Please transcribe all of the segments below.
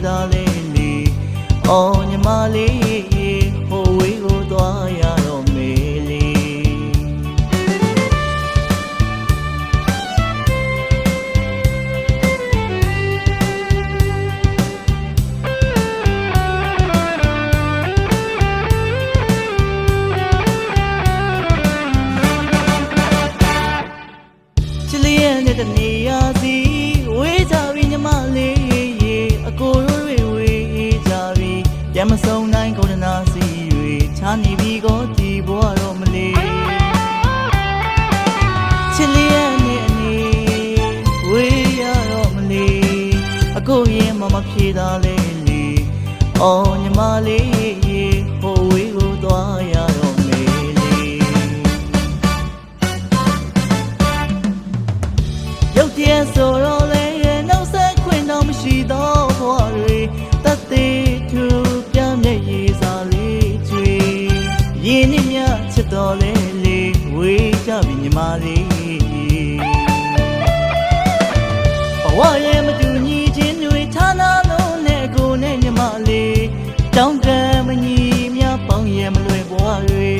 တာလေလေအော်ညီမလေးဟိုဝေးကိုသွားရတော့မေလေချစ်လေးရဲ့နဲ့တနေရစီဝေးကြပြီညီမလေးအကိုတို့တွေဝေးကြပြီပြန်မဆုံးနိုင်ကုန်နာစီတွေချာနေပြီကိုဒီဘဝတော့မလေးချစ်လေးရဲ့နဲ့အနေဝေးရတော့မလေးအကိုရင်မဖြေတာလေလေအော်ညီမလေးဟိုဝေးကိုသွားရတော့မေလေရုပ်တရက်ဆိုတော့လေနှုတ်ဆက်ခွင့်တော့မရှိတော့ဘဝတွေတသေးထူပြမျက်ရည်စာလေးကျွေရင်းနှီးမြချစ်တော်လေလေဝေးကြပြီညီမလေးဘဝရဲ့မတူညီခြင်းတွေဌာနလုံးနဲ့ကိုနဲ့ညီမလေးတောင်းကမညီမြပေါင်းရဲ့မလွယ်ဘဝတွေ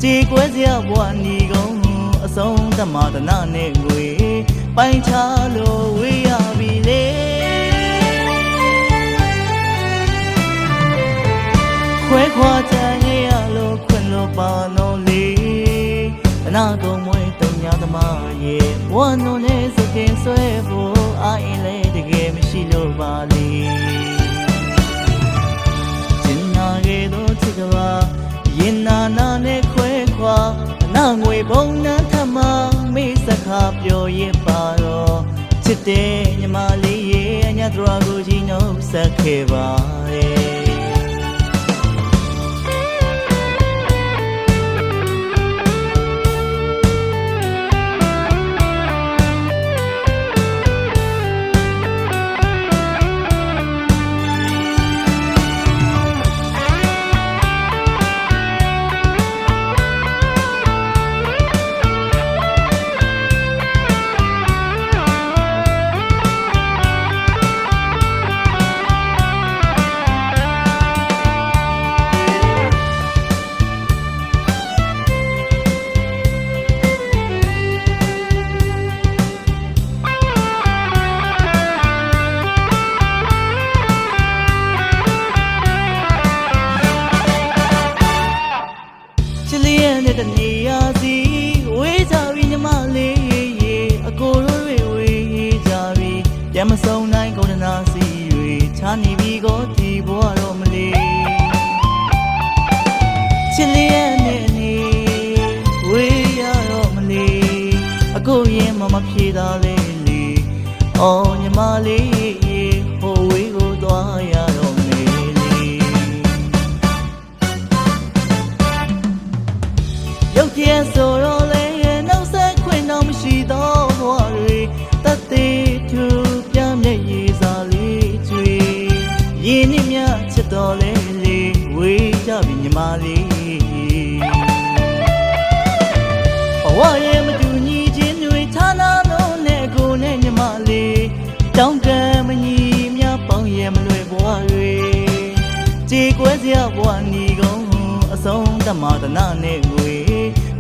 ကြေကွဲစရာဘဝညီကုန်အဆုံးသမာဒနာနဲ့ငွေပိုင်ချလို့ဝေးရပြီလေခွဲခွာချင်ရလို့ခွင့်လို့ပါတော့လေအနာကုန်မွေးတုံညာသမားရဲ့ဘဝနုံနဲ့စကင်ဆွဲဖို့အာရင်လေတကယ်မရှိလို့ပါလေကျင်နာခဲ့တော့ချစ်ကပါရင်နာနာနဲ့ခွဲခွာအနာငွေဘုံနှမ်းထမမေးစကားပြောရင်ပါတော့ချစ်တဲ့ညီမလေးရဲ့အညာတော်ကိုကြီးနှုတ်ဆက်ခဲ့ပါရဲ့တနေရစီဝေးကြပြီညီမလေးအကိုတို့တွေဝေးကြပြီပြန်မဆုံးနိုင်ကုန်နာစီတွေချာနေပြီကိုဒီဘဝတော့မလေးချစ်လေးရဲ့နဲ့နေဝေးရတော့မလေးအကိုရင်မဖြေတာလေလေအော်ညီမလေးဟိုဝေးကိုသွားရတော့မေရုပ်တရက်ဆိုတော့လေနှုတ်ဆက်ခွင့်တော့မရှိတော့ဘဝတွေတသေးထူပြမျက်ရည်စာလေးကျွေရင်းနှီးမြချစ်တော်လေလေဝေးကြပြီညီမလေးဘဝရဲ့မတူညီခြင်းတွေဌာနလုံးနဲ့ကိုနဲ့ညီမလေးတောင်းကမညီမြပေါင်းရဲ့မလွယ်ဘဝတွေကြေကွဲစရာဘဝညီကုန်အဆုံးသမာဒနာနဲ့ငွေ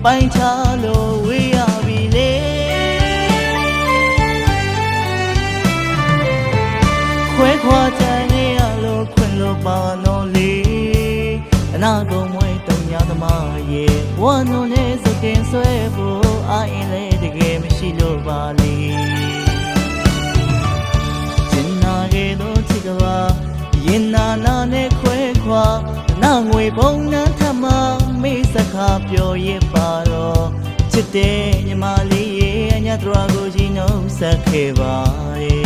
ပိုင်ချလို့ဝေးရပြီလေခွဲခွာချင်ရလို့ခွင့်လို့ပါတော့လေအနာကုန်မွေးတုံညာသမားရဲ့ဘဝနုံနဲ့စကင်ဆွဲဖို့အာရင်လေတကယ်မရှိလို့ပါလေကျင်နာခဲ့တော့ချစ်ကပါရင်နာနာနဲ့ခွဲခွာနာငွေဘုံနှမ်းထမမေးစကားပြောရင်ပါတော့ချစ်တဲ့ညီမလေးရဲ့အညာတော်ကိုကြီးနှုတ်ဆက်ခဲ့ပါရဲ့